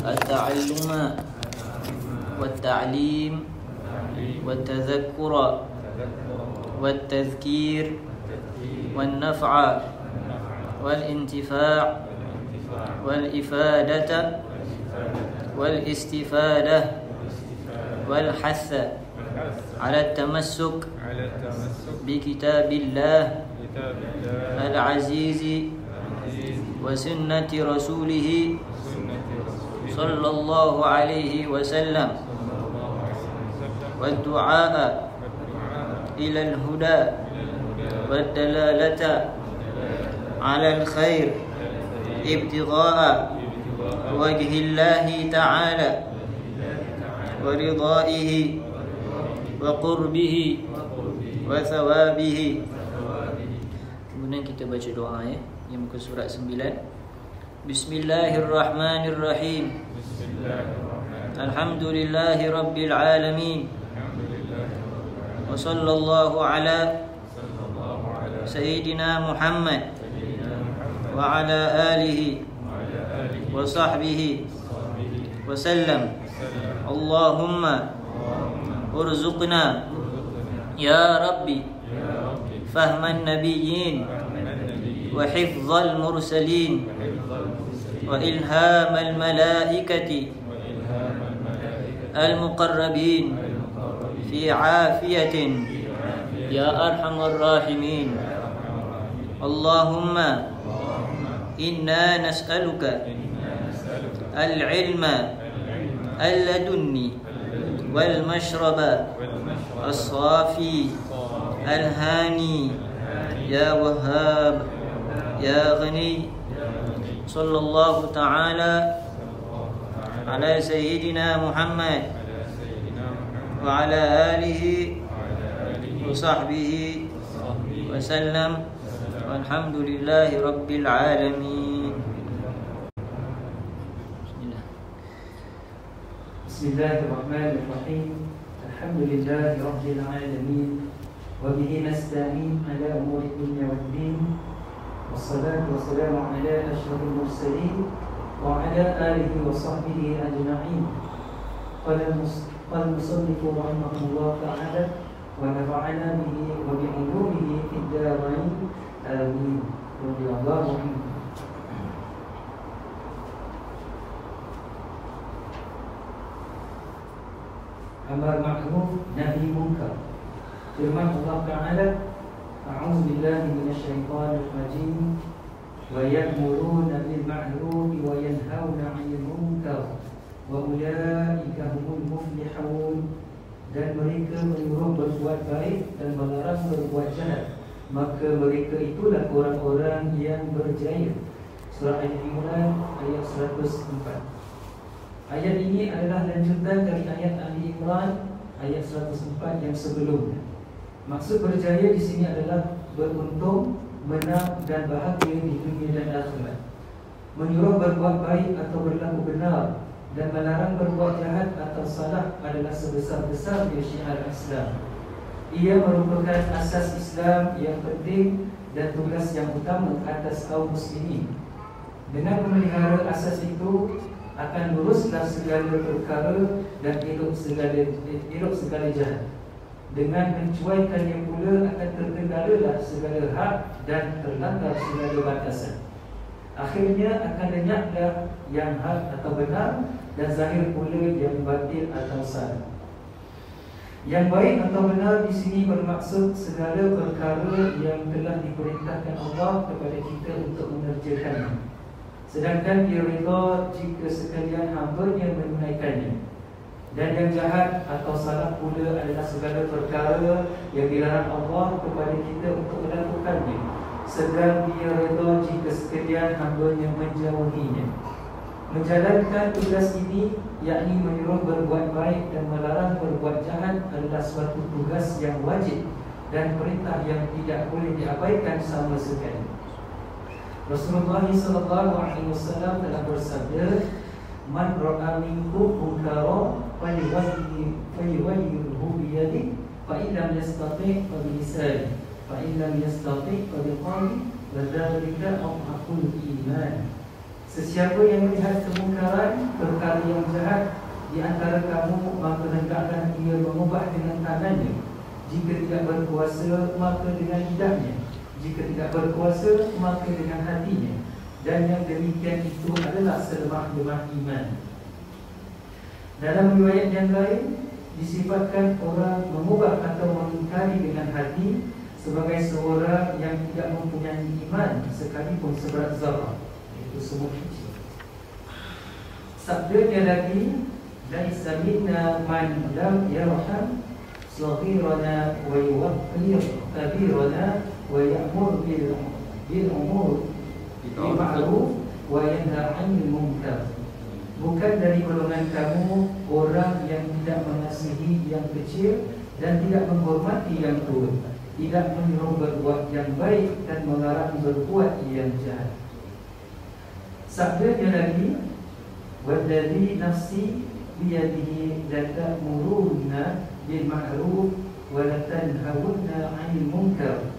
التعلم والتعليم والتذكر والتذكير والنفع والانتفاع والإفادة والاستفادة والحث على التمسك بكتاب الله العزيز وسنة رسوله صلى الله عليه وسلم والدعاء إلى الهدى والدلالة على الخير ابتغاء وجه الله تعالى ورضائه وقربه وثوابه. Kemudian kita baca doa yang muka surat 9. Bismillahirrahmanirrahim. Alhamdulillahi rabbil alamin. Wa sallallahu ala sayyidina Muhammad wa ala alihi wa sahbihi wa sallam. Allahumma urzuqna ya Rabbi fahman nabiyyin wa hifdzal mursalin wa ilhamal malaikati al-muqarrabin fi afiyatin ya arhamar rahimin. Allahumma inna nas'aluka al-ilma al-ladunni wal mashraba as-safi al-hani ya wahhab ya ghani. Sallallahu ta'ala ala sayyidina Muhammad wa ala alihi wa sahbihi wa sallam. Walhamdulillahi rabbil alamin. Bismillahirrahmanirrahim. Alhamdulillahi rabbil alamin. Wa bihi nasta'in ala umuri dunya waddin. Wassalatu wassalamu ala asyrafil mursalin wa ala alihi wa sahbihi ajma'in. Qala al-musannifu rahimahullah ta'ala wa nafa'ana bihi wa bi'ulumihi fid darain. Amin. Radhiyallahu anhu. Amar ma'ruf nahi munkar. Firman Allah Ta'ala, A'udzu billahi minasyaitonir rajim. Wa ya'muruna bil ma'ruf wa yanhauna 'anil munkar wa ulaika humul muflihun. Dan mereka menyuruh berbuat baik dan melarang berbuat jahat, maka mereka itulah orang-orang yang berjaya. Surah Al-Imran ayat 104. Ayat ini adalah lanjutan dari ayat Ali Imran ayat 104 yang sebelumnya. Maksud berjaya di sini adalah beruntung, menang dan bahagia di dunia dan akhirat. Menyuruh berbuat baik atau berlaku benar dan melarang berbuat jahat atau salah adalah sebesar-besarnya syiar Islam. Ia merupakan asas Islam yang penting dan tugas yang utama atas kaum muslimin. Dengan memelihara asas itu, akan luruslah segala perkara dan elok segala jahat. Dengan mencuaikannya pula akan terkendalalah segala hak dan terlanggar segala batasan. Akhirnya akan lenyaplah yang hak atau benar dan zahir pula yang batil atau salah. Yang baik atau benar di sini bermaksud segala perkara yang telah diperintahkan Allah kepada kita untuk mengerjakannya. Sedangkan dia redha jika sekalian hamba-Nya menunaikannya. Dan yang jahat atau salah pula adalah segala perkara yang dilarang Allah kepada kita untuk melakukannya, sedang dia redha jika sekalian hamba-Nya menjauhinya. Menjalankan tugas ini, yakni menyuruh berbuat baik dan melarang berbuat jahat, adalah suatu tugas yang wajib dan perintah yang tidak boleh diabaikan sama sekali. Rasulullah SAW telah bersabda, man ra'a minkum munkaran falyughayyirhu bi yadihi fa in lam yastati' fa bi lisanihi fa in lam yastati' fa bi qalbihi wa dzalika adhaful iman. Sesiapa yang melihat kemungkaran, perkara yang jahat di antara kamu, maka hendaklah ia mengubah dengan tangannya. Jika tidak berkuasa, maka dengan lidahnya. Jika tidak berkuasa, maka dengan hatinya. Dan yang demikian itu adalah selemah-lemah iman. Dalam riwayat yang lain, disifatkan orang mengubah atau mengingkari dengan hati sebagai seorang yang tidak mempunyai iman sekalipun seberat zarah, iaitu semut kecil. Sabdanya lagi, laisa minna man lam yarham saghirana wa yuwaqqir kabirana wa ya'mur bil ma'ruf wa yanha 'anil munkar. Bukan dari golongan kamu orang yang tidak mengasihi yang kecil dan tidak menghormati yang tua, tidak menyuruh berbuat yang baik dan melarang berbuat yang jahat. Sabdanya lagi, walladzi nafsi biyadihi la ta'muruna bil ma'ruf wa la tanhawunna 'anil munkar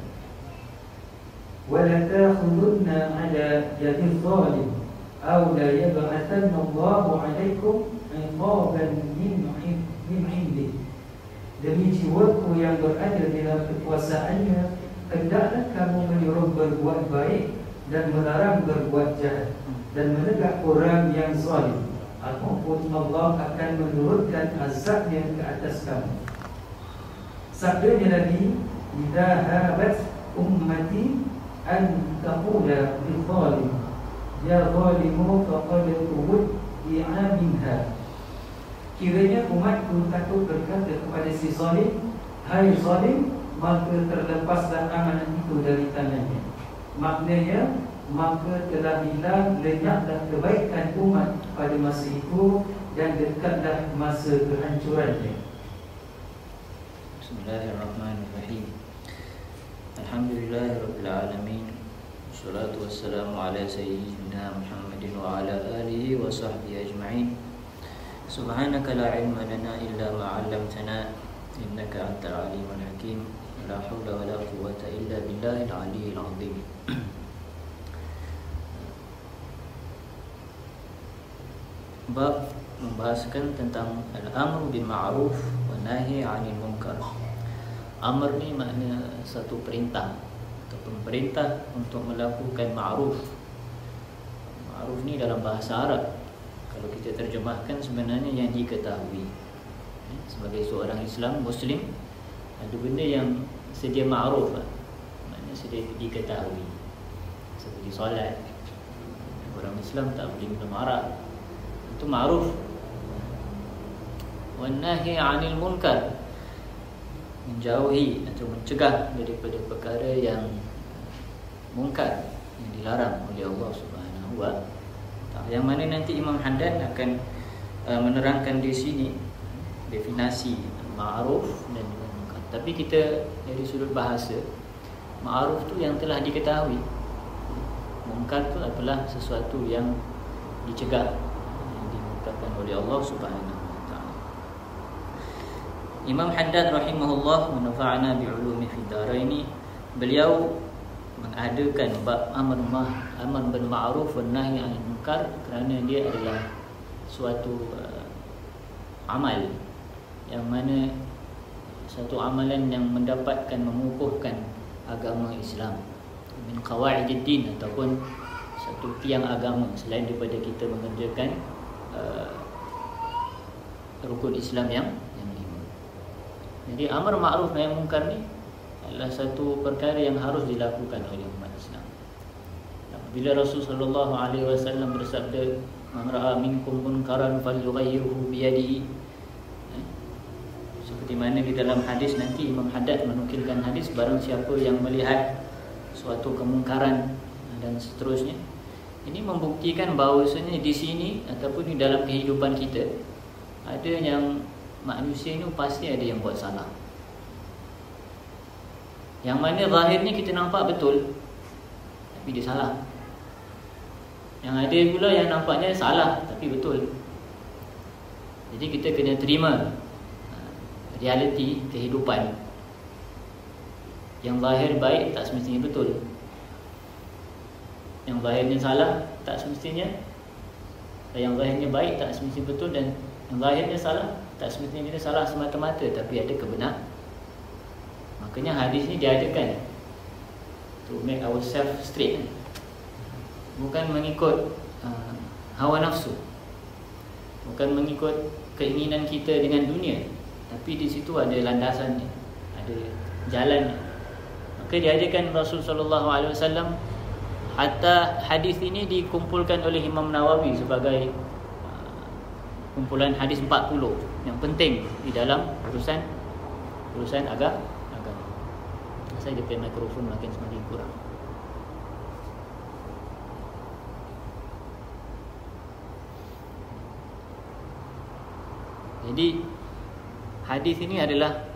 wa la ta'khudunna 'ala yadil zalim aw la yab'athanna Allahu 'alaikum 'iqaban min 'indihi. Demi jiwaku yang berada dalam kekuasaannya, hendaklah kamu menyuruh berbuat baik dan melarang berbuat jahat dan menegak orang yang zalim, ataupun Allah akan menurunkan azabnya ke atas kamu. Sabdanya lagi, idza habat ummati an taqula bil zalim ya zalimu faqad tuwdi'a minha. Kiranya umatku takut berkata kepada si zalim, hai zalim, maka terlepaslah amanah itu dari tangannya. Maknanya, maka telah hilang lenyaplah kebaikan umat pada masa itu dan dekatlah masa kehancurannya. Bismillahirrahmanirrahim. Alhamdulillahirabbil alamin. Wassalatu wassalamu ala sayyidina Muhammadin wa ala alihi wa sahbihi ajma'in. Subhanaka la ilma lana illa ma 'allamtana innaka antal alimul hakim. La haula wala quwwata illa billahil aliyyil azim. Bab membahaskan tentang al-amru bil ma'ruf wa nahi 'anil munkar. Amr ni makna satu perintah ataupun perintah untuk melakukan ma'ruf. Ma'ruf ni dalam bahasa Arab, kalau kita terjemahkan sebenarnya yang diketahui. Sebagai seorang Islam, Muslim, ada benda yang sedia ma'ruf, maknanya sedia diketahui. Seperti solat, orang Islam tak boleh minum arak, itu ma'ruf. Wan nahi 'anil munkar, menjauhi atau mencegah daripada perkara yang munkar, yang dilarang oleh Allah Subhanahu wa ta'ala. Yang mana nanti Imam Haddad akan menerangkan di sini definisi ma'ruf dan munkar. Tapi kita dari sudut bahasa, ma'ruf tu yang telah diketahui, munkar tu adalah sesuatu yang dicegah, yang dimungkarkan oleh Allah Subhanahu wa ta'ala. Imam Haddad rahimahullah manfa'ana bi'ulumi fid daraini, beliau mengadakan bab amr bil ma'ruf wa nahi 'anil munkar kerana dia adalah suatu amal yang mana satu amalan yang mendapatkan mengukuhkan agama Islam, min qawaidid din, ataupun satu tiang agama selain daripada kita mengerjakan rukun Islam yang lima. Jadi amar ma'ruf nahi munkar ni adalah satu perkara yang harus dilakukan oleh umat Islam. Bila Rasulullah SAW bersabda, man ra'a minkum munkaran falyughayyirhu biyadihi, seperti mana di dalam hadis nanti Imam Haddad menukilkan hadis, barang siapa yang melihat suatu kemungkaran dan seterusnya. Ini membuktikan bahawasanya di sini ataupun di dalam kehidupan kita ada yang manusia ini pasti ada yang buat salah, yang mana zahirnya kita nampak betul tapi dia salah. Yang ada pula yang nampaknya salah tapi betul. Jadi kita kena terima realiti kehidupan. Yang zahir baik tak semestinya betul. Yang zahirnya salah tak semestinya, yang zahirnya baik tak semestinya betul, dan yang zahirnya salah tak semestinya kita salah semata-mata, tapi ada kebenaran. Makanya hadis ni diadakan to make ourselves straight, bukan mengikut hawa nafsu, bukan mengikut keinginan kita dengan dunia, tapi di situ ada landasannya, ada jalannya. Maka diadakan Rasul sallallahu alaihi wasallam. Hatta hadis ini dikumpulkan oleh Imam Nawawi sebagai kumpulan hadis 40 yang penting di dalam urusan agama. Saya dia punya mikrofon semakin kurang. Jadi hadis ini adalah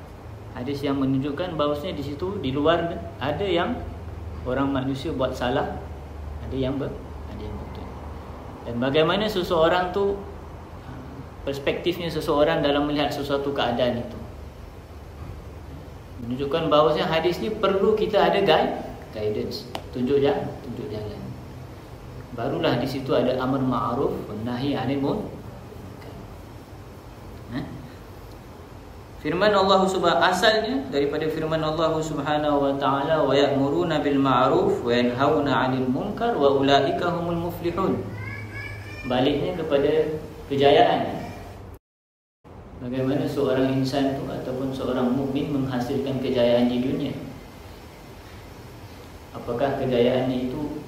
hadis yang menunjukkan bahawasanya di situ di luar ada yang orang manusia buat salah, ada yang betul. Dan bagaimana seseorang tu, perspektifnya seseorang dalam melihat sesuatu keadaan itu, menunjukkan bahawasanya hadis ni perlu kita ada guidance, tunjuk jalan. Barulah di situ ada amar ma'ruf wan nahi 'anil munkar. Firman Allah asalnya daripada firman Allah Subhanahu wa taala, wa ya'muruna bil ma'ruf wa yanhauna 'anil munkar wa ulaika humul muflihun. Baliknya kepada kejayaan. Bagaimana seorang insan itu ataupun seorang mukmin menghasilkan kejayaan di dunia? Apakah kejayaannya itu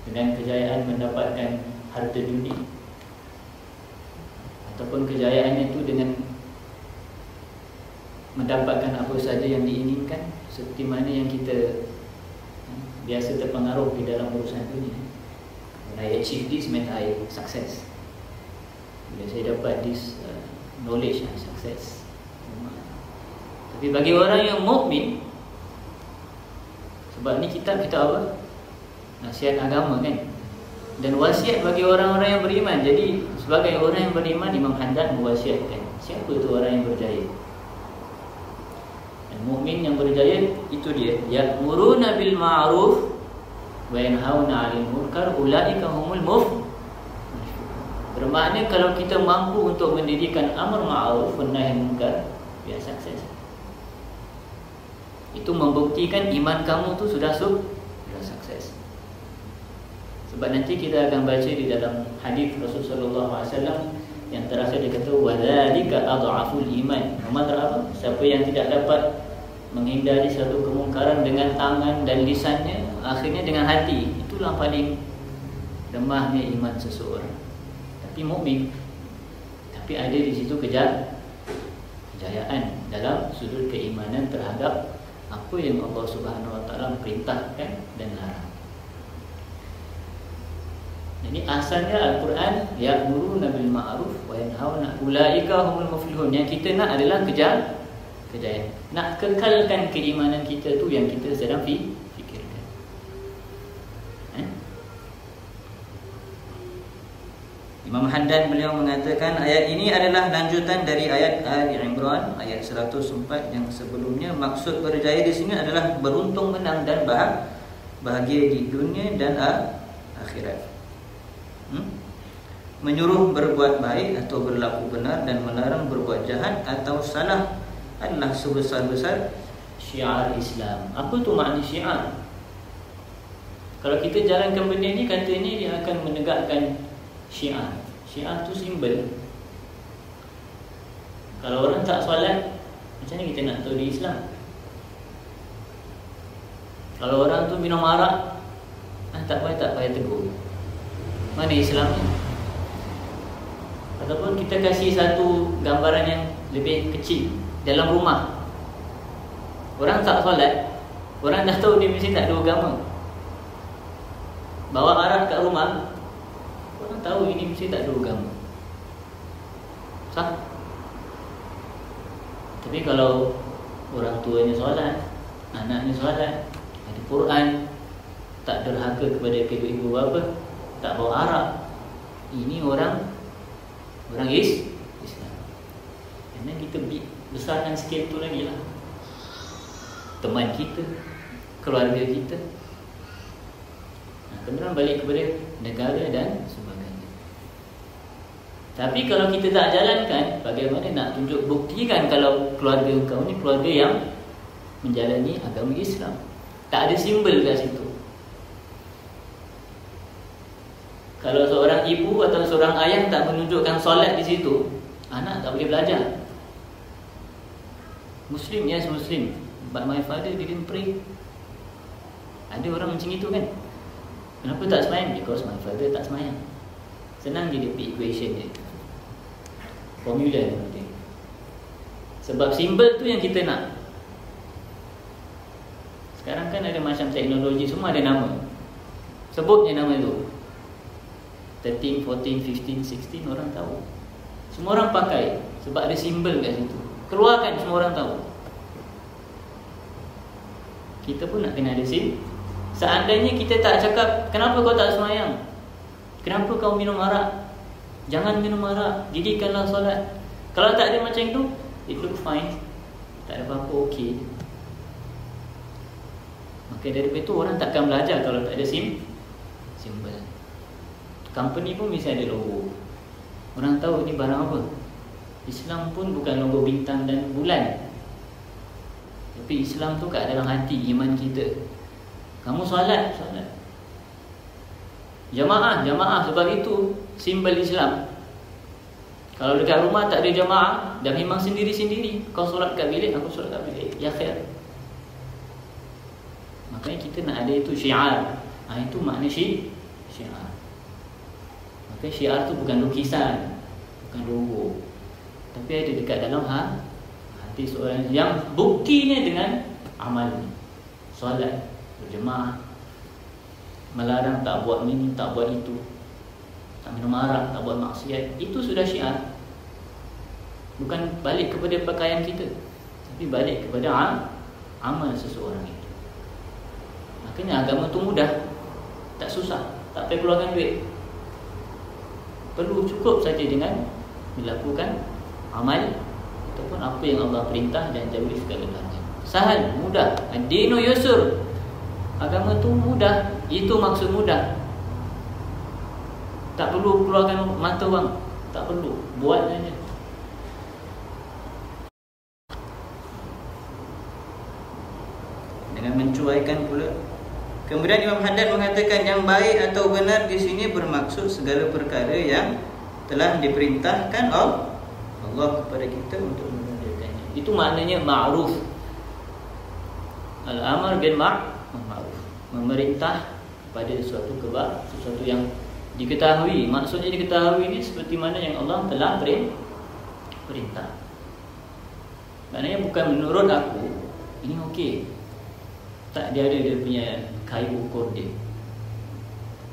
dengan kejayaan mendapatkan harta dunia, ataupun kejayaannya itu dengan mendapatkan apa saja yang diinginkan, seperti mana yang kita biasa terpengaruh di dalam urusan dunia. When I achieve this, meant I success. Bila saya dapat this knowledge, I success. Tapi bagi orang yang mukmin, sebab ni kita apa? Nasihat agama kan. Dan wasiat bagi orang-orang yang beriman. Jadi sebagai orang yang beriman, Imam Hamdan mewasiatkan, siapa tu orang yang berjaya? Mukmin yang berjaya itu dia, ya'muruna bil ma'ruf wa yanhauna 'anil munkar ulaika humul muflihun. Bermakna kalau kita mampu untuk mendirikan amar ma'ruf wa nahi munkar, ya sukses. Itu membuktikan iman kamu tu sudah sukses. Sebab nanti kita akan baca di dalam hadis Rasulullah sallallahu alaihi wasallam yang terakhir dia kata, wa dzalika adhaful iman. Maksudnya apa? Siapa yang tidak dapat menghindari satu kemungkaran dengan tangan dan lisannya, akhirnya dengan hati, itulah paling lemahnya iman seseorang. Tapi mukmin, tapi ada di situ kejayaan dalam sudut keimanan terhadap apa yang Allah Subhanahu wa taala perintahkan dan larang. Jadi asalnya Al-Quran ya'muruna bil ma'ruf wa yanhauna ulaika humul muflihun. Yang kita nak adalah kejayaan. Nak kekalkan keimanan kita tu yang kita sedang fikirkan. Imam Hamdan beliau mengatakan ayat ini adalah lanjutan dari ayat Ali Imran ayat 104 yang sebelumnya. Maksud berjaya di sini adalah beruntung, menang dan bahagia di dunia dan akhirat. Menyuruh berbuat baik atau berlaku benar dan melarang berbuat jahat atau salah adalah sebesar-besar syiar Islam. Apa tu makna syiar? Kalau kita jalankan benda ni, kata ni dia akan menegakkan syiar. Syiar tu simbol. Kalau orang tak solat, macam mana kita nak tahu dia Islam? Kalau orang tu minum arak, tak payah tegur. Mana Islamnya? Ataupun kita kasih satu gambaran yang lebih kecil. Dalam rumah, orang tak solat, orang dah tahu dia mesti tak ada agama. Bawa arak kat rumah, orang tahu ini mesti tak ada agama. Sah? Tapi kalau orang tuanya solat, anaknya solat, ada Quran, tak derhaka kepada kedua ibu bapa, tak bawa arak. Ini orang Islam. Kerana kita besarkan skil tu lagi lah. Teman kita, keluarga kita. Kemudian balik kepada negara dan sebagainya. Tapi kalau kita tak jalankan, bagaimana nak tunjuk buktikan kalau keluarga kau ni keluarga yang menjalani agama Islam? Tak ada simbol kat situ. Kalau seorang ibu atau seorang ayah tak menunjukkan solat di situ, anak tak boleh belajar. Muslim, yes Muslim, but my father didn't pray. Ada orang macam itu kan? Kenapa tak semayang? Because my father tak semayang. Senang je dia pergi equation dia, formula dia. Sebab simbol tu yang kita nak. Sekarang kan ada macam teknologi, semua ada nama. Sebut je nama tu, 13, 14, 15, 16, orang tahu. Semua orang pakai sebab ada simbol kat situ. Keluarkan, semua orang tahu. Kita pun nak kena ada simbol. Seandainya kita tak cakap, kenapa kau tak semayang? Kenapa kau minum arak? Jangan minum arak, didikkanlah solat. Kalau tak ada macam itu, it look fine, tak ada apa-apa, okey. Maka daripada itu orang takkan belajar kalau tak ada simbol. Company pun mesti ada logo. Orang tahu ini barang apa. Islam pun bukan logo bintang dan bulan, tapi Islam tu kat dalam hati, iman kita. Kamu solat. Jamaah. Sebab itu simbol Islam. Kalau dekat rumah tak ada jamaah dan memang sendiri-sendiri, kau solat kat bilik, aku solat kat bilik, ya khair. Makanya kita nak ada itu syiar. Itu makna syiar. Maka syiar tu bukan lukisan, bukan logo, tapi ada dekat dalam hati seorang yang buktinya dengan amal ni. Solat, berjemaah, melarang tak buat ini, tak buat itu, tak minum arak, tak buat maksiat. Itu sudah syiar. Bukan balik kepada pakaian kita, tapi balik kepada amal seseorang itu. Makanya agama tu mudah, tak susah, tak payah keluarkan duit. Perlu cukup saja dengan melakukan amal ataupun apa yang Allah perintah dan jauhi segala larangan. Sahal, mudah. Ad-dinu yusur. Agama tu mudah. Itu maksud mudah. Tak perlu keluarkan mata wang, tak perlu, buat saja. Dengan mencuaikan pula. Kemudian Imam Haddad mengatakan yang baik atau benar di sini bermaksud segala perkara yang telah diperintahkan Allah kepada kita untuk mengerjakannya. Itu maknanya ma'ruf. Al-amr bil ma'ruf, memerintah pada sesuatu yang diketahui. Maksudnya diketahui ini seperti mana yang Allah telah perintah. Maknanya bukan menurut aku ini okey. Tak, dia ada dia punya kayu ukur dia.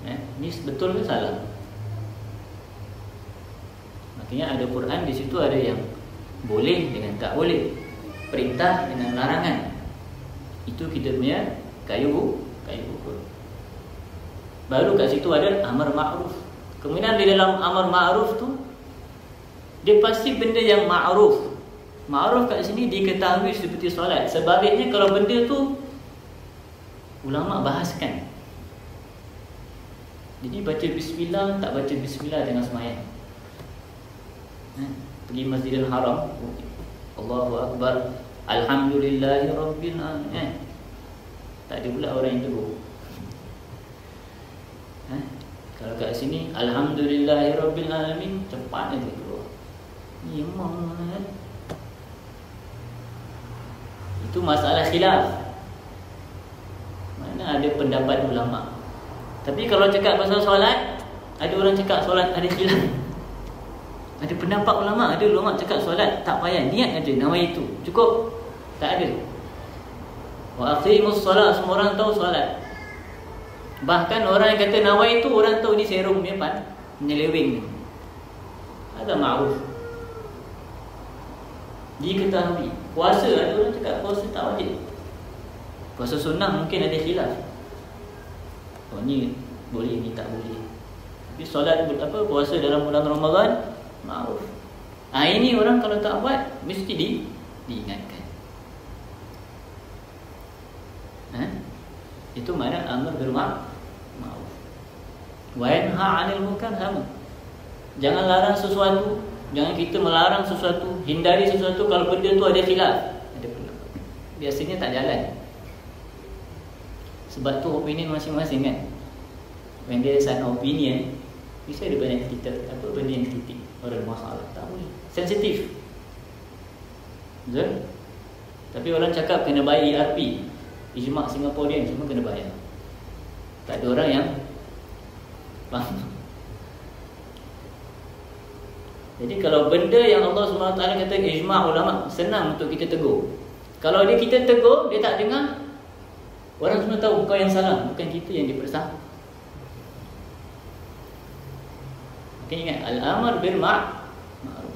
Ini betul ke salah? Makanya ada Quran di situ, ada yang boleh dengan tak boleh, perintah dengan larangan. Itu kita punya kayu ukur. Baru kat situ ada amar ma'ruf. Kemudian di dalam amar ma'ruf tu, dia pasti benda yang ma'ruf. Ma'ruf kat sini diketahui seperti solat. Sebaliknya kalau benda tu ulama bahaskan. Jadi baca bismillah, tak baca bismillah dengan semayang. Pergi Masjidil Haram, Allahu Akbar, Alhamdulillahi Rabbil Alamin. Tak ada pula orang yang tegur. Kalau kat sini Alhamdulillahi Rabbil Alamin, cepat aja keluar. Memang itu masalah khilaf. Mana ada pendapat ulama. Tapi kalau cakap pasal solat, ada orang cakap solat ada khilaf. Ada pendapat ulama, ada ulama cakap solat tak payah, niat aja, nawaitu, cukup. Tak ada. Wa aqimus solat, semua orang tahu solat. Bahkan orang yang kata nawaitu, orang tahu ni serum dia menyeleweng ni. Ada ma'ruf, diketahui. Puasa, ada orang cakap puasa tak wajib. Puasa sunnah mungkin ada khilaf. Oh ni boleh, ni tak boleh. Tapi solat puasa dalam bulan Ramadan ma'ruf. Ini orang kalau tak buat mesti diingatkan. Itu makna amar bil ma'ruf. Wa yanha 'anil munkar sama. Jangan larang sesuatu, jangan kita melarang sesuatu, hindari sesuatu kalau benda tu ada khilaf, ada pendapat. Biasanya tak jalan. Sebab tu opinion masing-masing kan. When there is an opinion, bisa ada banyak kita benda yang titik, orang masalah tak boleh, sensitif. Betul? Tapi orang cakap kena bayar ERP, ijma' Singaporean semua kena bayar. Tak ada orang yang faham. Jadi kalau benda yang Allah SWT kata ijma' ulama, senang untuk kita tegur. Kalau kita tegur, dia tak dengar, orang semua tahu kau yang salah, bukan kita yang dipersah. Okay, ingat, al-amar bil ma'ruf.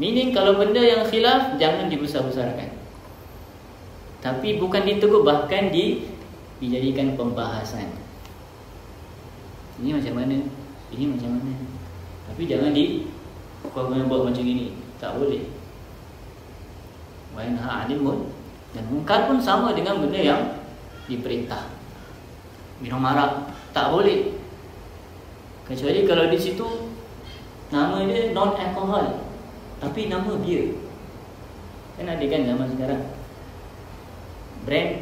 Meaning kalau benda yang khilaf, jangan dibesar-besarkan. Tapi bukan ditegur, bahkan dijadikan pembahasan. Ini macam mana? Ini macam mana? Tapi jangan kau buat macam ini. Tak boleh. Wa yanha 'anil munkar. Dan munkar pun sama dengan benda yang diperintah. Minum arak tak boleh, kecuali kalau di situ nama dia non alkohol tapi nama bir. Kan ada kan zaman sekarang brand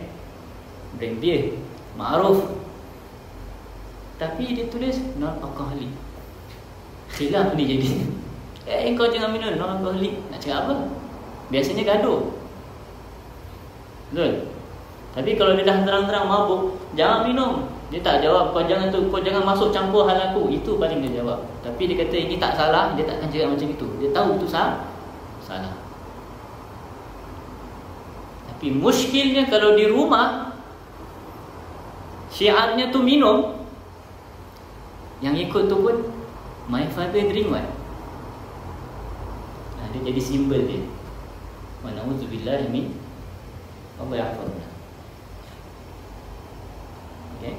bir ma'ruf, tapi dia tulis non alkoholik. Khilaf ni jadi. Kau jangan minum non alkoholik. Nak cakap apa? Biasanya gaduh. Betul? Tapi kalau dia dah terang-terang mabuk, jangan minum, dia tak jawab kau jangan masuk campur hal aku. Itu paling dia jawab. Tapi dia kata ini tak salah, dia takkan cakap macam itu. Dia tahu itu salah. Tapi muskilnya kalau di rumah syiarnya tu minum, yang ikut tu pun my father drink what? Dia jadi simbol dia. Wa na'udzubillahi min Allah yahfazna. Okay.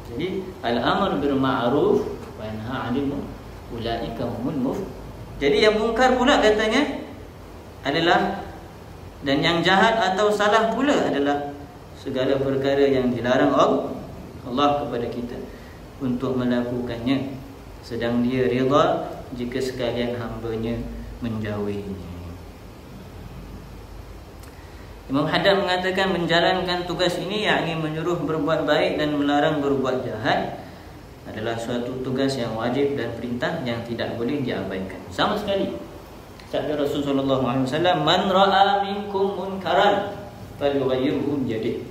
Jadi al-amr bil ma'ruf wa yanha 'anil munkar ulaika humul muflihun. Jadi yang mungkar pula katanya adalah, dan yang jahat atau salah pula adalah segala perkara yang dilarang Allah kepada kita untuk melakukannya, sedang dia redha jika sekalian hamba-Nya menjauhinya. Imam Haddad mengatakan menjalankan tugas ini, yakni menyuruh berbuat baik dan melarang berbuat jahat, adalah suatu tugas yang wajib dan perintah yang tidak boleh diabaikan sama sekali. Sabda Rasulullah SAW, man ra'a minkum munkaran falyughayyirhu biyadihi.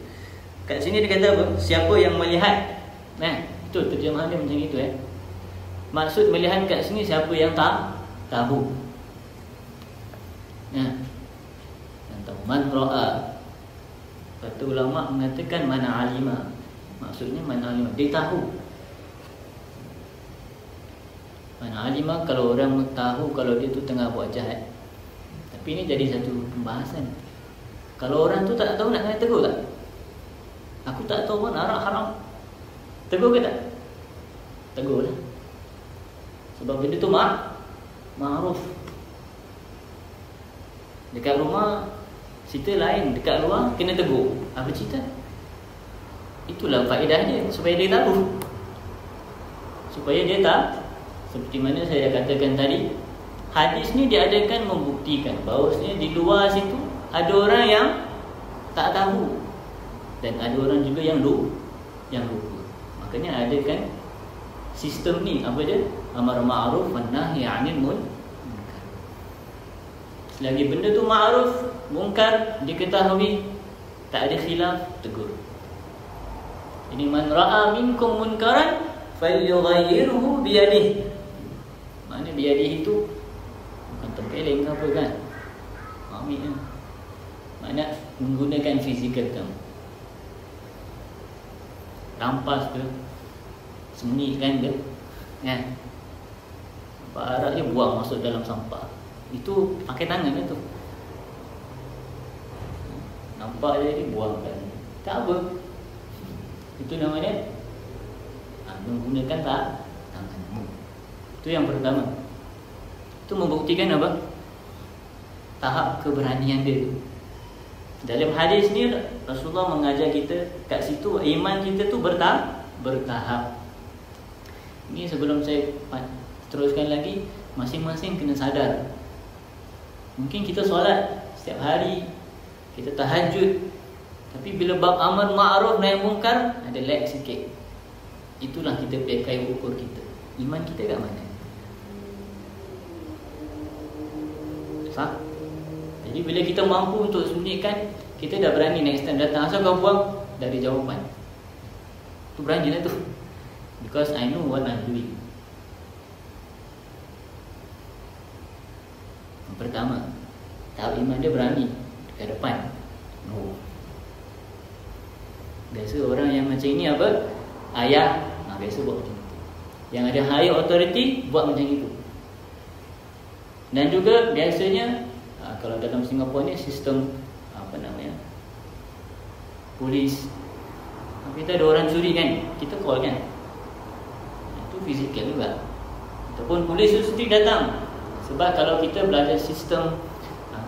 Kat sini dia kata apa? Siapa yang melihat. Itu terjemahan dia macam itu. Maksud melihat kat sini siapa yang tahu. Man ra'a. Kata ulama mengatakan mana alima. Maksudnya mana alima, dia tahu. Mana alima kalau orang tahu kalau dia tu tengah buat jahat. Tapi ini jadi satu pembahasan. Kalau orang tu tak tahu nak kena tegur tak? Aku tak tahu pun arak haram. Tegur ke tak? Tegur lah. Sebab benda tu ma'ruf. Dekat rumah cerita lain, dekat luar kena tegur. Apa cerita? Itulah faedah dia, supaya dia tahu. Supaya dia tak, seperti mana saya dah katakan tadi, hadis ni diadakan membuktikan bahawasanya di luar situ ada orang yang tak tahu, dan ada orang juga yang lupa. Makanya adakan sistem ni, apa dia? Amar ma'ruf wa nahi 'anil munkar. Selagi benda tu ma'ruf, munkar diketahui, tak ada khilaf, tegur. Ini man ra'a minkum munkaran falyughayyirhu biyadihi. Makna biyadihi itu bukan tempeleng ke apa kan? Ambil kan? Makna menggunakan fizikal kamu. Rampas ke, sembunyikan ke, kan? Barat dia buang masuk dalam sampah. Itu pakai tangan kan tu. Nampak je dia buangkan. Tak apa. Itu namanya menggunakan tanganmu. Itu yang pertama. Itu membuktikan apa? Tahap keberanian dia. Dalam hadis ni Rasulullah mengajar kita kat situ iman kita tu bertahap. Ini sebelum saya teruskan lagi, masing-masing kena sadar. Mungkin kita solat setiap hari, kita tahajud, tapi bila bab amar ma'ruf nahi munkar ada lag sikit. Itulah kita pakai ukur kita. Iman kita kat mana? Sah? Jadi bila kita mampu untuk sembunyikan, kita dah berani next time datang. Asal kau buang dari jawapan. Tu berani lah tu. Because I know what I'm doing. Yang pertama, tahap iman dia berani ke depan. No. Biasa orang yang macam ini apa? Ayah, biasa buat macam itu. Yang ada higher authority buat macam itu. Dan juga biasanya kalau dalam Singapura ni sistem apa namanya, polis, kita ada orang curi kan, kita call kan, itu fizikal juga. Ataupun polis tu sendiri datang. Sebab kalau kita belajar sistem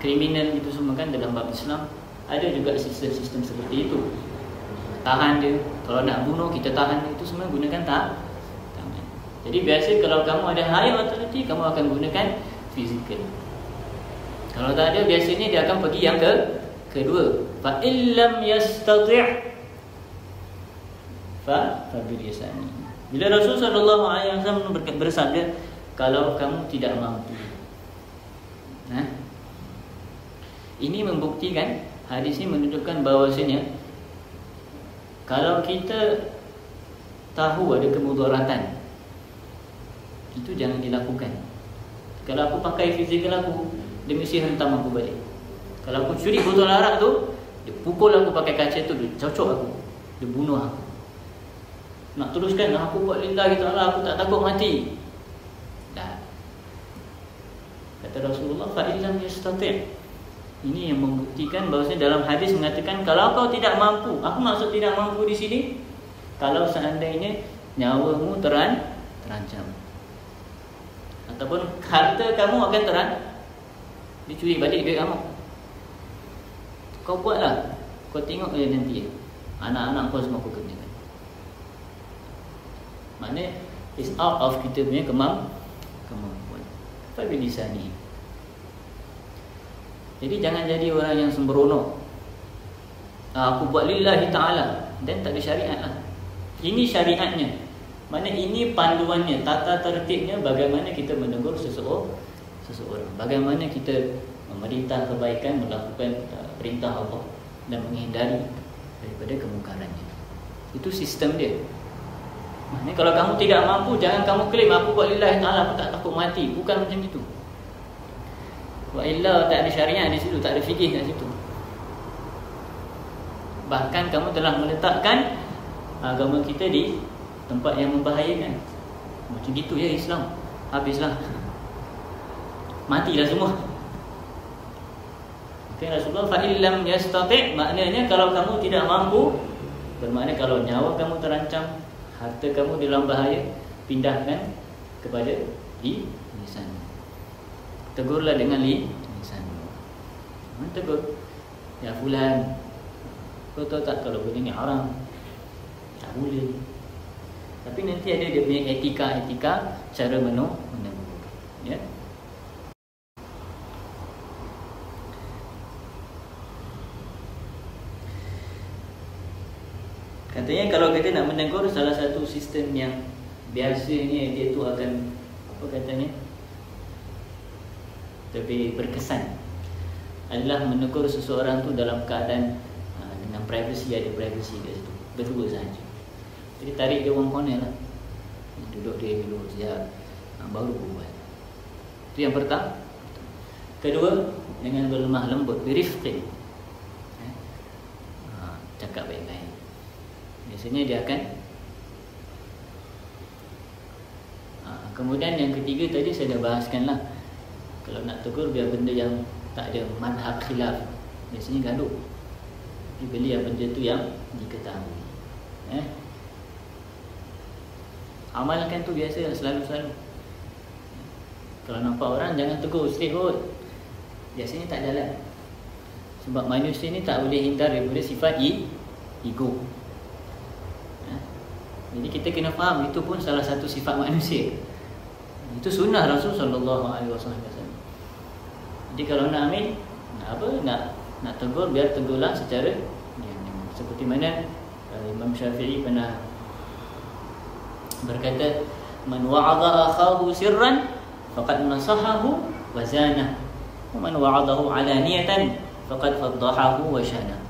kriminal itu semua kan dalam bab Islam, ada juga sistem-sistem seperti itu. Tahan dia, kalau nak bunuh kita tahan dia, itu semua gunakan tangan. Jadi biasa kalau kamu ada higher authority, kamu akan gunakan fizikal. Kalau tak ada, biasanya dia akan pergi yang kedua. Fa illam yastati' fa bil lisani. Bila Rasulullah sallallahu alaihi wasallam bersabda, kalau kamu tidak mampu. Ini membuktikan, hadis ini menunjukkan bahawasanya kalau kita tahu ada kemudaratan, itu jangan dilakukan. Kalau aku pakai fizikal aku, dia mesti hentam aku balik. Kalau aku curi botol arak tu, dia pukul aku pakai kaca tu, dia cocok aku, dia bunuh aku. Nak teruskan, aku buat lillahi ta'ala, aku tak takut mati. Dah. Kata Rasulullah, fa illam yastati'. Ini yang membuktikan bahawasanya dalam hadis mengatakan kalau kau tidak mampu. Aku maksud tidak mampu di sini, kalau seandainya nyawamu terancam, ataupun harta kamu akan dicuri balik duit kamu, kau buatlah. Kau tengok nanti anak-anak kau semua aku kenakan. Maknanya it's out of kita punya kemampuan. Fabil lisani. Jadi jangan jadi orang yang sembrono. Aku buat lillahi ta'ala, dan tak ada syariat lah. Ini syariatnya. Maknanya ini panduannya, tata tertibnya bagaimana kita menegur seseorang. Bagaimana kita memerintah kebaikan, melakukan perintah Allah dan menghindari daripada kemungkarannya. Itu sistem dia. Maknanya kalau kamu tidak mampu, jangan kamu klaim aku buat lillahi ta'ala, aku tak takut mati. Bukan macam itu. Wa illa tak ada syariat di situ, tak ada fikih kat situ. Bahkan kamu telah meletakkan agama kita di tempat yang membahayakan. Macam gitu ya Islam. Habislah. Matilah semua. Okay, Rasulullah fa illam yastati', maknanya kalau kamu tidak mampu, bermakna kalau nyawa kamu terancam, harta kamu dalam bahaya, pindahkan kepada lisan. Tegurlah dengan lisan. Tegur, ya fulan, kau tahu tak kalau benda ni haram? Tak boleh. Tapi nanti ada dia punya etika cara menegur. Ya. Katanya kalau kita nak menegur, salah satu sistem yang biasanya dia tu akan apa katanya, lebih berkesan adalah menegur seseorang tu dalam keadaan dengan privacy, ada privacy kat situ, berdua sahaja. Jadi tarik dia one corner lah, duduk dia dulu sekejap, baru buat. Itu yang pertama. Kedua, dengan berlemah lembut, birifqin, cakap baik-baik. Biasanya dia akan kemudian yang ketiga tadi saya dah bahaskan lah. Kalau nak tegur biar benda yang tak ada madhab khilaf, biasanya gaduh. Dia beli yang benda tu yang diketahui. Amalkan tu biasa selalu-selalu. Kalau nampak orang jangan tegur straight forward. Biasanya tak jalan. Sebab manusia ni tak boleh hindar daripada sifat ego. Jadi kita kena faham itu pun salah satu sifat manusia. Itu sunnah Rasul sallallahu alaihi wasallam. Jadi kalau nak ambil nak tegur, biar tegurlah secara seperti mana Imam Syafi'i pernah berkata, man wa'adha akhahu sirran faqad nasahahu wa zana, wa man wa'adahu alaniyatan faqad faddahahu wa shana.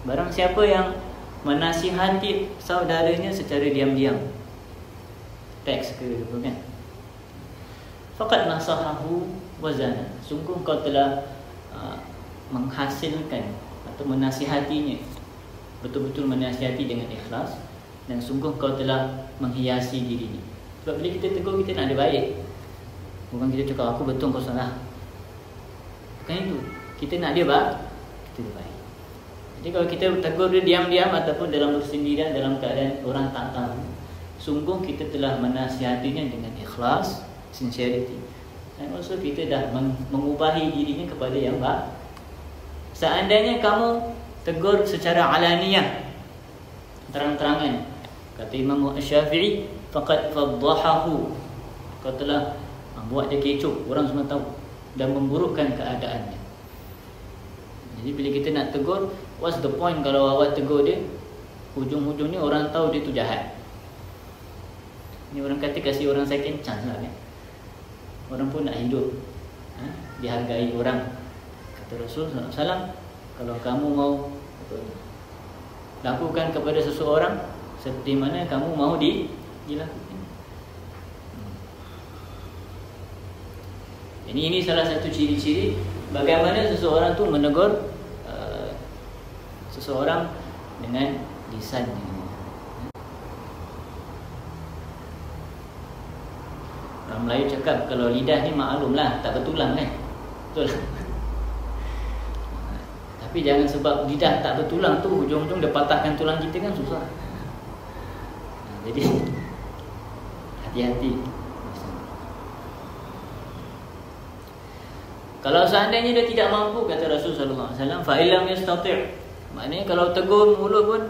Barang siapa yang menasihati saudaranya secara diam-diam, teks ke apa kan, faqad nasahahu wa zana, sungguh kau telah menghasilkan atau menasihatinya, betul-betul menasihati dengan ikhlas, dan sungguh kau telah menghiasi dirinya. Sebab bila kita tegur, kita nak ada baik. Bukan kita cakap aku betul kau salah. Bukan itu. Kita nak dia baik. Jadi kalau kita tegur dia diam-diam ataupun dalam bersendirian, dalam keadaan orang tak tahu, sungguh kita telah menasihatinya dengan ikhlas, sincerity. Dan also kita dah mengubahi dirinya kepada yang baik. Seandainya kamu tegur secara alaniyah, terang-terangan, kata Imam Syafi'i, faqad faddahahu, kau telah buat dia kecoh, orang semua tahu, dan memburukkan keadaannya. Jadi bila kita nak tegur, what's the point kalau awak tegur dia, hujung-hujungnya orang tahu dia tu jahat. Ni orang kata kasih orang second chance lah kan. Orang pun nak hidup, dihargai orang. Kata Rasul SAW, kalau kamu mau lakukan kepada seseorang seperti mana kamu mau dilakukan. Jadi ini salah satu ciri-ciri bagaimana seseorang tu menegur seseorang dengan lisannya. Orang Melayu cakap kalau lidah ni maklumlah tak bertulang kan. Betul. Tapi jangan sebab lidah tak bertulang tu hujung-hujung dia patahkan tulang kita kan susah. Jadi hati-hati. Kalau seandainya dia tidak mampu, kata Rasul sallallahu alaihi wasallam, fa illam yastati', maknanya kalau tegur mulut pun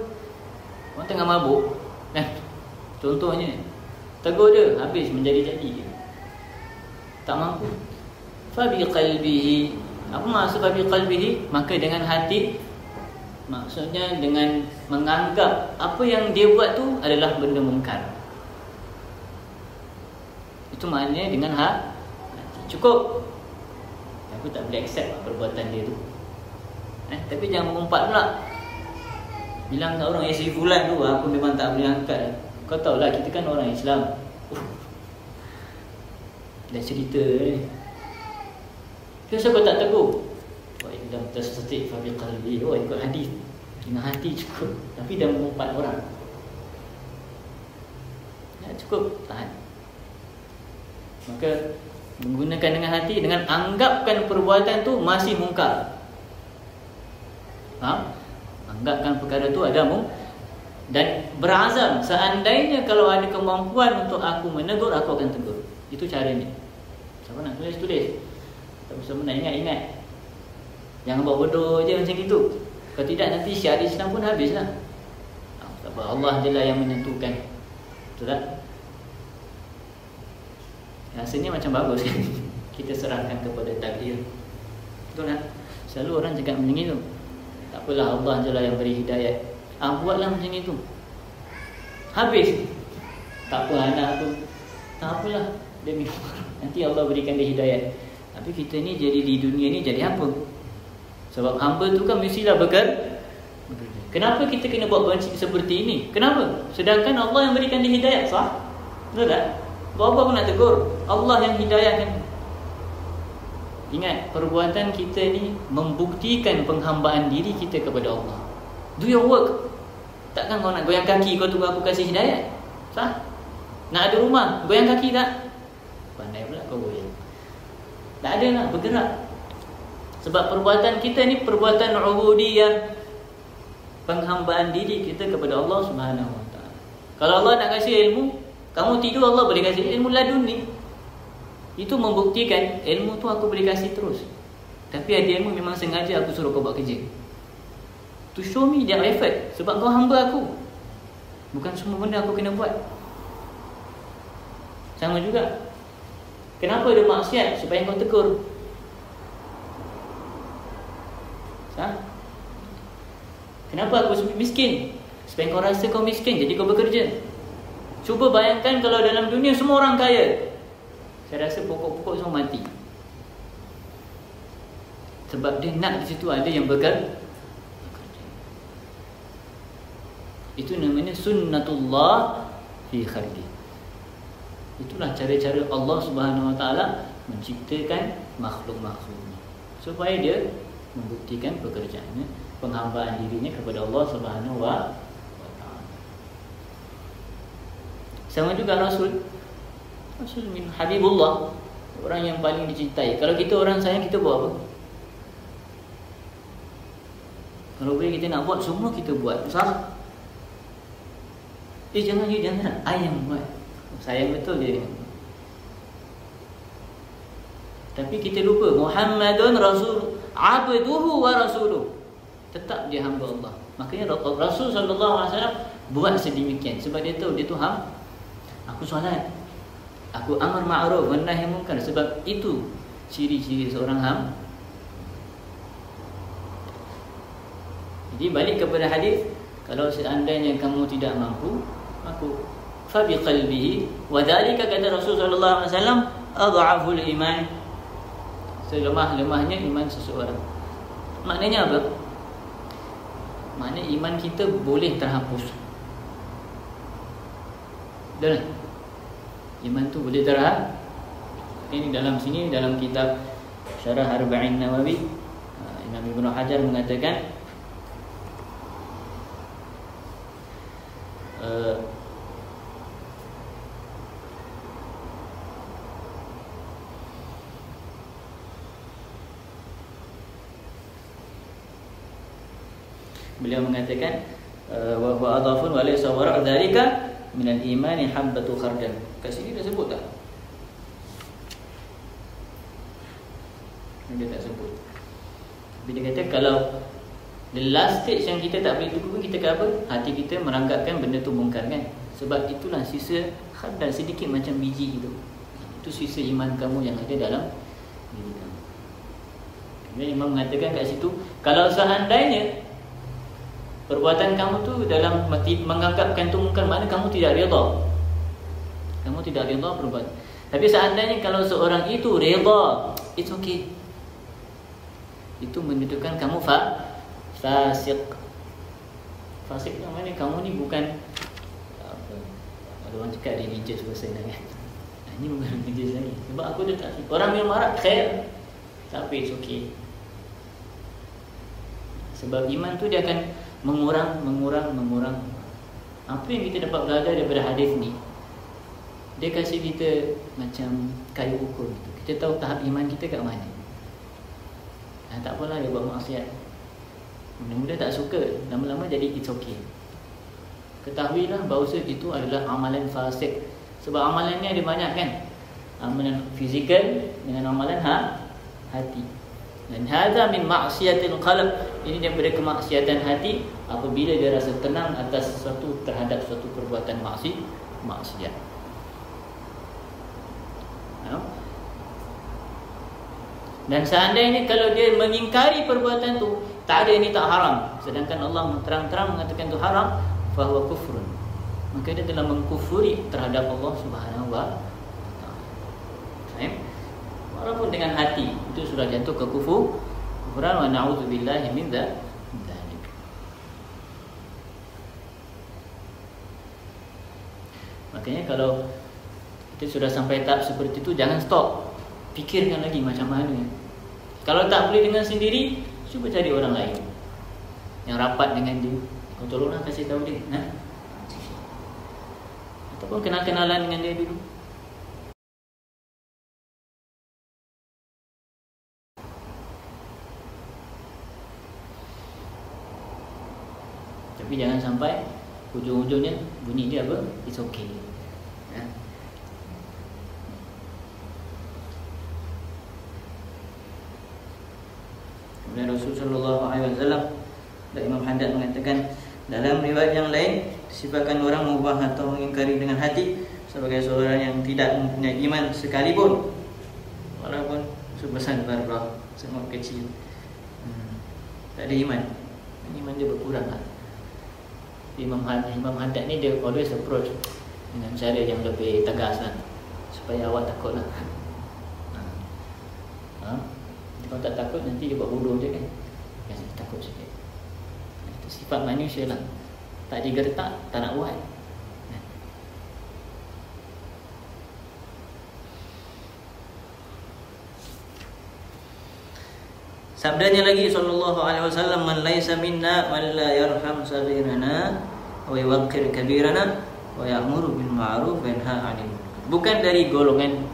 orang tengah mabuk kan. Contohnya tegur dia habis menjadi-jadi, tak mampu. Fa bi qalbihi, apa maksud fa bi qalbihi? Maka dengan hati, maksudnya dengan menganggap apa yang dia buat tu adalah benda mungkar. Itu maknanya dengan hati. Cukup. Aku tak boleh accept perbuatan dia tu. Tapi jangan mengumpat pula. Bilang kat orang, si fulan tu aku memang tak boleh angkat. Kau tahulah kita kan orang Islam. Dah cerita ni. Kenapa kau tak tegur? Wah, dah tersetik fabi qalbi. Oh, ikut hadis. Dengan hati cukup. Tapi dah mengumpat orang. Ya, cukup, tahan. Maka menggunakan dengan hati, dengan anggapkan perbuatan tu masih mungkar. Anggapkan perkara tu ada dan berazam, seandainya kalau ada kemampuan untuk aku menegur, aku akan tegur. Itu caranya. Siapa nak tulis? Tak usah nak ingat. Jangan buat bodoh je macam itu. Kalau tidak nanti syariat Islam pun habislah. Sebab Allah je lah yang menentukan. Betul tak? Rasanya macam bagus kan? Kita serahkan kepada takdir. Betul tak? Selalu orang cakap macam itu. Tak apalah, Allah je lah yang beri hidayat. Buatlah macam itu. Habis. Tak apa anak tu, tak apalah, dia minum. Nanti Allah berikan dia hidayat. Tapi kita ni jadi di dunia ni jadi apa? Sebab hamba tu kan mestilah bekerja. Kenapa kita kena buat prinsip seperti ini? Kenapa? Sedangkan Allah yang berikan dia hidayat, sah? Betul tak? Apa pun nak tegur, Allah yang hidayahkan. Ingat, perbuatan kita ni membuktikan penghambaan diri kita kepada Allah. Do your work. Takkan kau nak goyang kaki, kau tunggu aku kasih hidayat? Sah? Nak ada rumah, goyang kaki tak? Pandai pula kau goyang. Tak ada lah, bergerak. Sebab perbuatan kita ni perbuatan ubudiyah, penghambaan diri kita kepada Allah Subhanahu Wa Taala. Kalau Allah nak kasih ilmu, Kamu tidur Allah boleh kasih ilmu laduni. Itu membuktikan ilmu tu aku boleh kasih terus. Tapi ada ilmu memang sengaja aku suruh kau buat kerja. To show me their effort. Sebab kau hamba aku. Bukan semua benda aku kena buat. Sama juga. Kenapa ada maksiat? Supaya kau tegur. Kenapa aku miskin? Supaya kau rasa kau miskin, jadi kau bekerja. Cuba bayangkan kalau dalam dunia semua orang kaya. Saya rasa pokok-pokok semua mati. Sebab dia nak di situ ada yang bekerja. Itu namanya sunnatullah fi khalqi. Itulah cara-cara Allah Subhanahu Wa Taala menciptakan makhluk-makhluknya supaya dia membuktikan pekerjaannya, penghambaan dirinya kepada Allah Subhanahu Wa Taala. Sama juga Rasul min Habibullah, orang yang paling dicintai. Kalau kita orang sayang, kita buat apa? Kalau boleh kita nak buat, semua kita buat. Sah? Jangan. Ayam buat. Sayang betul dia. Tapi kita lupa Muhammadun Rasul, abduhu wa rasuluh. Tetap dia hamba Allah. Makanya Rasul SAW buat sedemikian. Sebab dia tahu dia tu aku solat, aku amar ma'ruf wa nahi munkar. Sebab itu ciri-ciri seorang hamba. Jadi balik kepada hadis, kalau seandainya kamu tidak mampu, aku fa bi qalbihi wa dhalika, kata Rasul sallallahu alaihi wasallam, adhaful iman, selemah-lemahnya iman seseorang. Maknanya apa? Maknanya iman kita boleh terhapus. Dan iman tu boleh terhapus. Ini dalam sini, dalam kitab Syarah Arba'in Nawawi, Imam Ibn Hajar mengatakan beliau mengatakan wa huwa adhafun wa laysa wara' dzalika min al-iman habbatu khardal. Kat sini dah sebut tak? Dia tak sebut. Tapi dia kata kalau the last stage yang kita tak boleh tunggu, kita ke apa? Hati kita meranggapkan benda tu mungkar kan. Sebab itulah sisa khardal, sedikit macam biji itu. Itu sisa iman kamu yang ada dalam diri kamu. Kemudian Imam mengatakan kat situ, kalau seandainya perbuatan kamu tu dalam menganggapkan tu mungkar, makna kamu tidak redha. Kamu tidak redha perbuatan. Tapi seandainya kalau seorang itu redha, it's okay. Itu menunjukkan kamu fasik. Fasik yang mana kamu ni bukan apa, ada orang cakap religious person kan. Ini bukan religious lagi. Sebab aku dah tak, orang minum arak khair, tapi it's okay. Sebab iman tu dia akan mengurang. Apa yang kita dapat belajar daripada hadis ni, dia kasih kita macam kayu ukur gitu. Kita tahu tahap iman kita kat mana. Tak apalah dia buat maksiat, mula-mula tak suka, lama-lama jadi it's okay. Ketahuilah bahawa itu adalah amalan fasik. Sebab amalan ni ada banyak kan. Amalan fizikal dengan amalan hati. Dan hadza min maksiatil qalb, ini daripada kemaksiatan hati apabila dia rasa tenang atas sesuatu, terhadap suatu perbuatan maksiat. Dan seandainya kalau dia mengingkari perbuatan tu, tak ada, ini tak haram, sedangkan Allah terang-terang mengatakan itu haram, fahuwa kufrun, maka dia telah mengkufuri terhadap Allah Subhanahu wa taala. Walaupun dengan hati itu sudah jatuh ke kufuran, wa na'udzubillahi min dzalik. Makanya kalau kita sudah sampai tahap seperti itu, jangan stop. Fikirkan lagi macam mana. Kalau tak boleh dengan sendiri, cuba cari orang lain yang rapat dengan dia. Kau tolonglah kasih tahu dia, ataupun kenal-kenalan dengan dia dulu. Tapi jangan sampai ujung-ujungnya bunyi dia apa? It's okay. Ya. Kemudian Rasulullah sallallahu alaihi wasallam dan Imam Haddad mengatakan dalam riwayat yang lain, sifatkan orang mengubah atau mengingkari dengan hati sebagai seorang yang tidak mempunyai iman sekalipun, walaupun sebesar zarrah, semua kecil. Tak ada iman dia berkurang lah. Imam Haddad ni dia always approach dengan cara yang lebih tegas lah, supaya awak takut lah. Kalau tak takut nanti dia buat bodoh je kan. Biasa takut sikit. Itu sifat manusia lah. Tak digertak, tak nak buat. Sabdanya lagi sallallahu alaihi wasallam, man laisa minna man la yarham saghirana wa yuwaqqir kabirana wa ya'muru bil ma'ruf wa yanha 'anil munkar. Bukan dari golongan.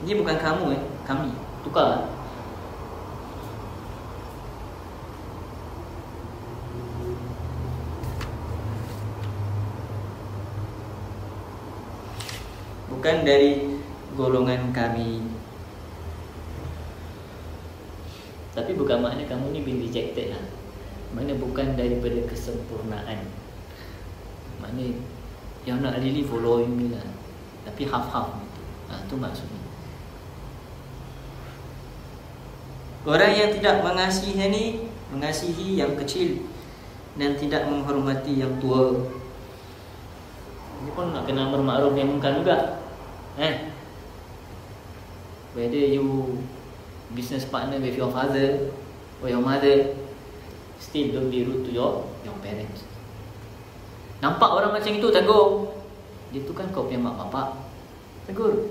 Ini bukan kamu kami. Tukar. Bukan dari golongan kami. Tapi bukan makna kamu ni been rejected lah. Makna bukan daripada kesempurnaan. Makna yang nak really following me lah, tapi half-half gitu. Itu maksudnya. Orang yang tidak mengasihi yang kecil dan tidak menghormati yang tua. Ini pun nak kena amar ma'ruf nahi munkar juga. Whether you business partner with your father or your mother, still don't be rude to your parents. Nampak orang macam itu, tegur. Dia tu kan kau punya mak bapak. Tegur.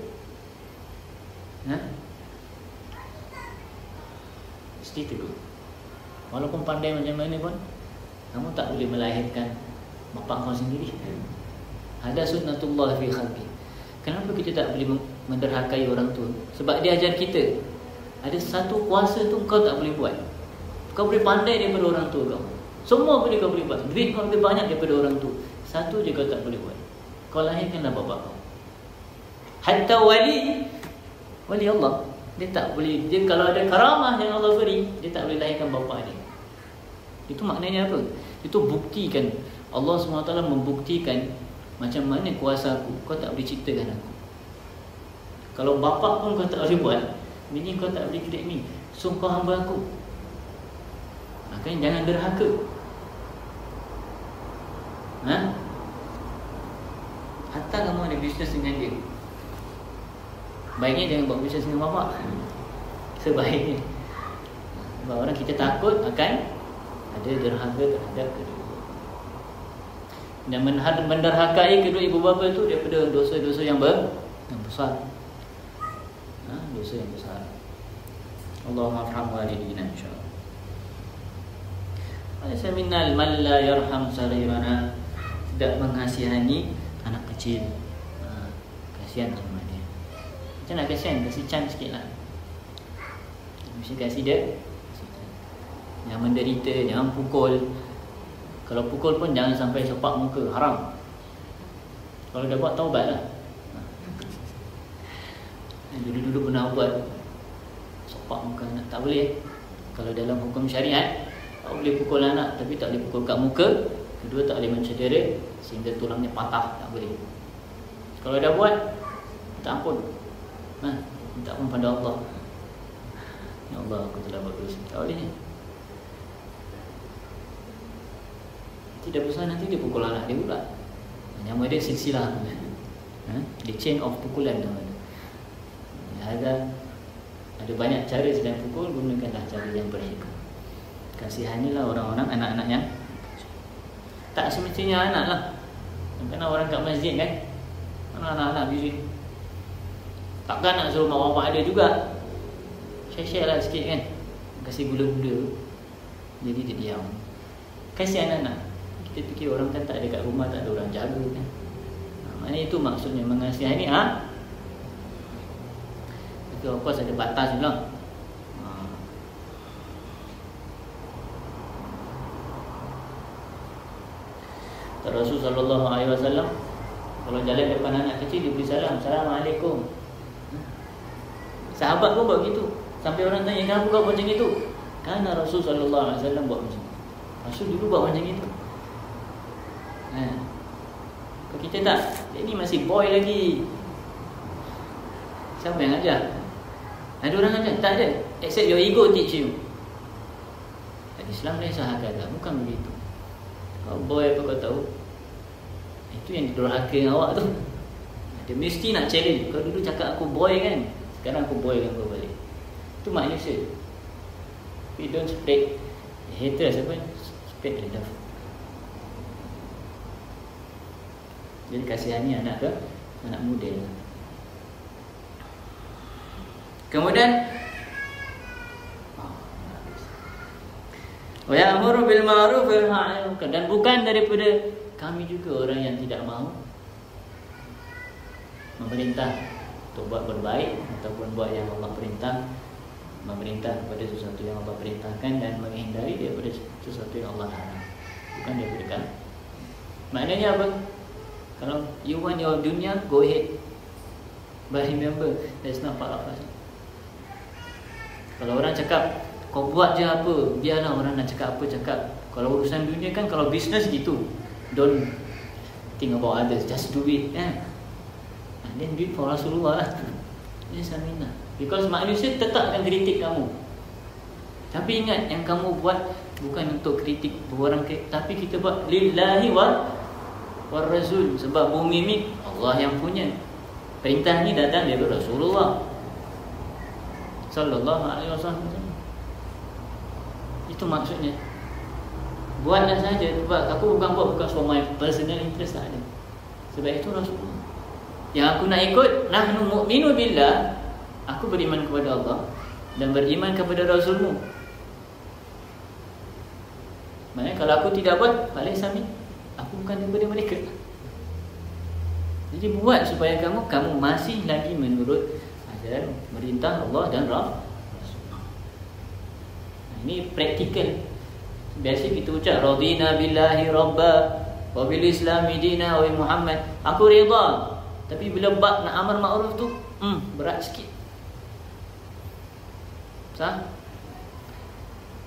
Mesti tegur. Walaupun pandai macam mana pun, kamu tak boleh melahirkan bapak kau sendiri. Ada sunnatullah fi khalqi. Kenapa kita tak boleh menderhakai orang tua? Sebab dia ajar kita, ada satu kuasa tu kau tak boleh buat. Kau boleh pandai daripada orang tua kau, semua boleh kau boleh buat. Duit kau lebih banyak daripada orang tua, satu je kau tak boleh buat. Kau lahirkanlah bapak kau. Hatta wali Allah, dia tak boleh. Dia kalau ada karamah yang Allah beri, dia tak boleh lahirkan bapak dia. Itu maknanya apa? Itu buktikan Allah SWT membuktikan macam mana kuasa aku. Kau tak boleh ciptakan aku. Kalau bapak pun kau tak boleh buat, bini kau tak boleh create ni, so kau hamba aku. Makanya jangan derhaka. Hatta kamu ada bisnes dengan dia, baiknya jangan buat bisnes dengan bapak. Sebaiknya. Sebab orang kita takut akan ada derhaka terhadap kedua. Dan menderhakai kedua ibu bapa itu daripada dosa-dosa yang besar. Dosa yang besar. Allahumma arham walidina insyaallah. Alaysa minnal man la yarham saghirana, tidak mengasihani anak kecil. Kasihan sama dia. Macam nak kasihan, kasih chance sikitlah. Mesti kasih dia. Jangan menderita, jangan pukul. Kalau pukul pun jangan sampai sepak muka, haram. Kalau dah buat, taubatlah. Dulu-dulu pernah buat sepak muka anak, tak boleh. Kalau dalam hukum syariat, tak boleh pukul anak, tapi tak boleh pukul kat muka. Kedua, tak boleh mencedera sehingga tulangnya patah, tak boleh. Kalau dah buat, minta ampun. Minta ampun pada Allah. Ya Allah, aku telah buat dosa. Tak boleh. Tidak besar nanti dia pukul anak dia pula. Nama dia silsilah. The chain of pukulan namanya. Ada banyak cara selain pukul, gunakanlah cara yang berhikmah. Kasihanilah orang-orang, anak-anak yang tak semestinya anak lah. Kerana orang kat masjid kan, mana anak-anak busy. Takkan nak suruh mak bapak ada juga. Share-share lah sikit kan, kasih gula-gula, jadi dia diam. Kasih anak-anak. Kita fikir orang kan tak ada kat rumah, tak ada orang jaga kan. Maknanya itu maksudnya mengasihani. Itu of course ada batas juga. Rasul sallallahu alaihi wasallam Kalau jalan depan anak kecil, dia beri salam, Assalamualaikum. Sahabat pun buat gitu. Sampai orang tanya, kenapa kau buat macam itu? Kerana Rasul SAW buat macam itu. Rasul dulu buat macam itu. Kalau kita tak, dia ni masih boy lagi. Siapa yang ajar? Ada orang ajar? Tak ada. Except your ego teach you. Islam laisa hakada, bukan begitu. Kau boy apa kau tahu? Itu yang didurhaka dengan awak tu. Dia mesti nak challenge. Kau dulu cakap aku boy kan, sekarang aku boy kan kau balik. Itu manusia. We don't spread haters, apa? Spread love. Jadi kasihani anak ke anak muda. Kemudian wa ya'muru bil ma'ruf wa yanha 'anil munkar, dan bukan daripada kami juga orang yang tidak mahu memerintah untuk buat berbaik ataupun buat yang Allah perintah, memerintah kepada sesuatu yang Allah perintahkan dan menghindari daripada sesuatu yang Allah larang. Bukan daripada kami. Maknanya apa? Kalau you want your dunya, go ahead. But remember, that's not part of us. Kalau orang cakap kau buat je apa, biarlah orang nak cakap apa cakap. Kalau urusan dunia kan, kalau bisnes gitu, don't think about others, just do it, and then do it for Rasulullah lah. Yes, aminah. Because manusia tetap akan kritik kamu. Tapi ingat, yang kamu buat bukan untuk kritik orang, tapi kita buat lillahi wa rasul. Sebab bumi ni Allah yang punya. Perintah ni datang daripada Rasulullah sallallahu alaihi wasallam. Itu maksudnya. Buatlah saja. Sebab aku bukan for my personal interest, tak ada. Sebab itu Rasulullah. Yang aku nak ikut, nahnu mu'minu billah, aku beriman kepada Allah dan beriman kepada Rasulmu. Maknanya kalau aku tidak buat, balik sami, aku bukan daripada mereka. Jadi buat supaya kamu masih lagi menurut ajaran perintah Allah dan Rasul. Ini praktikal. Biasa kita ucap radina billahi rabba wa bil islami dina wa Muhammad. Aku redha. Tapi bila bab nak amar ma'ruf tu berat sikit. Sah?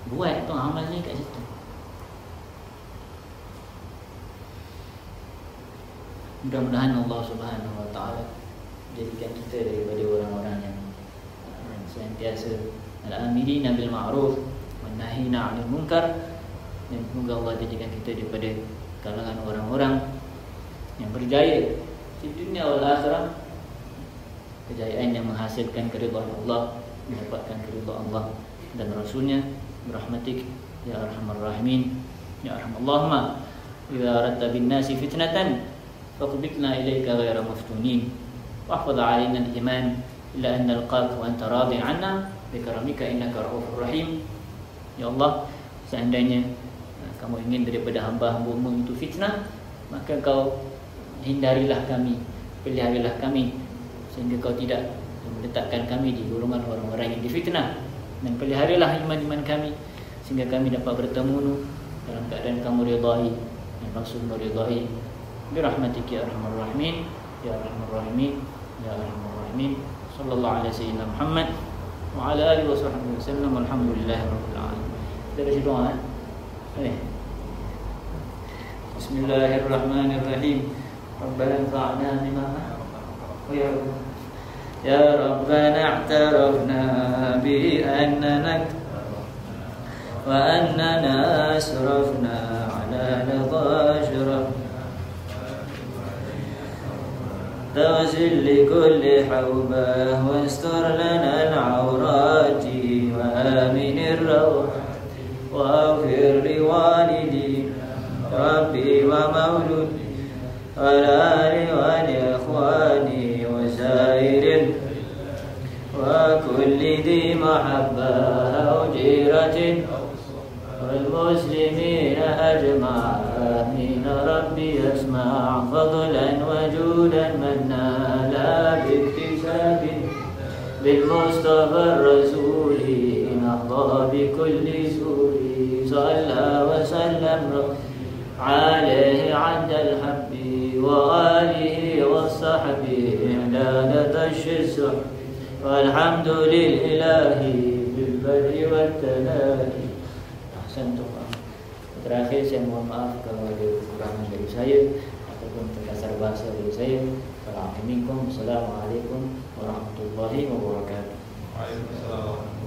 Buat tu amalnya kat situ. Mudah-mudahan Allah Subhanahu wa taala jadikan kita daripada orang-orang yang sentiasa al-amirina bil ma'ruf wan nahina 'anil munkar, dan semoga Allah jadikan kita daripada kalangan orang-orang yang berjaya di dunia wal akhirah, kejayaan yang menghasilkan keridhaan Allah, mendapatkan keridhaan Allah dan Rasulnya, birahmatik ya arhamar rahimin ya arhamallahumma. Idza aradta bin nasi fitnatan faqbitna ilaika ghayra maftunin wahfaz 'alaina al-iman illa an nalqaka wa anta radi 'anna bikaramika innaka ra'ufur rahim. Ya Allah, seandainya kamu ingin daripada hamba-hambamu itu fitnah, maka kau hindarilah kami, peliharalah kami sehingga kau tidak meletakkan kami di golongan orang-orang yang difitnah, dan peliharalah iman-iman kami sehingga kami dapat bertemu dalam keadaan kamu ridai dan Rasul meridai. Birahmatika ya arhamar rahimin ya arhamar rahimin ya arhamar rahimin. Sallallahu alaihi sayyidina Muhammad wa ala alihi wa sahbihi wasallam. Alhamdulillahirabbil alamin. Kita baca doa. Bismillahirrahmanirrahim. Rabbana anfa'na bima ya Rabbana i'tarafna bi annana wa annana asrafna ala nadhajra تغسل لكل حوبة واستر لنا العورات وآمن الروح واغفر لوالدي ربي ومولودي والآل والإخواني وسائر وكل ذي محبة أو جيرة والمسلمين أجمعين. ربي اسمع فضلا وجودا منا لا باكتساب بالمصطفى الرسول نحظى بكل سور. صلى وسلم عليه عند الحب وآله والصحب إعلانة الشسع والحمد لله بالبدء والتنادي. Ahsantum. Terakhir saya mohon maaf kalau ada kekurangan dari saya ataupun terkasar bahasa dari saya. Assalamualaikum warahmatullahi wabarakatuh. Waalaikumsalam.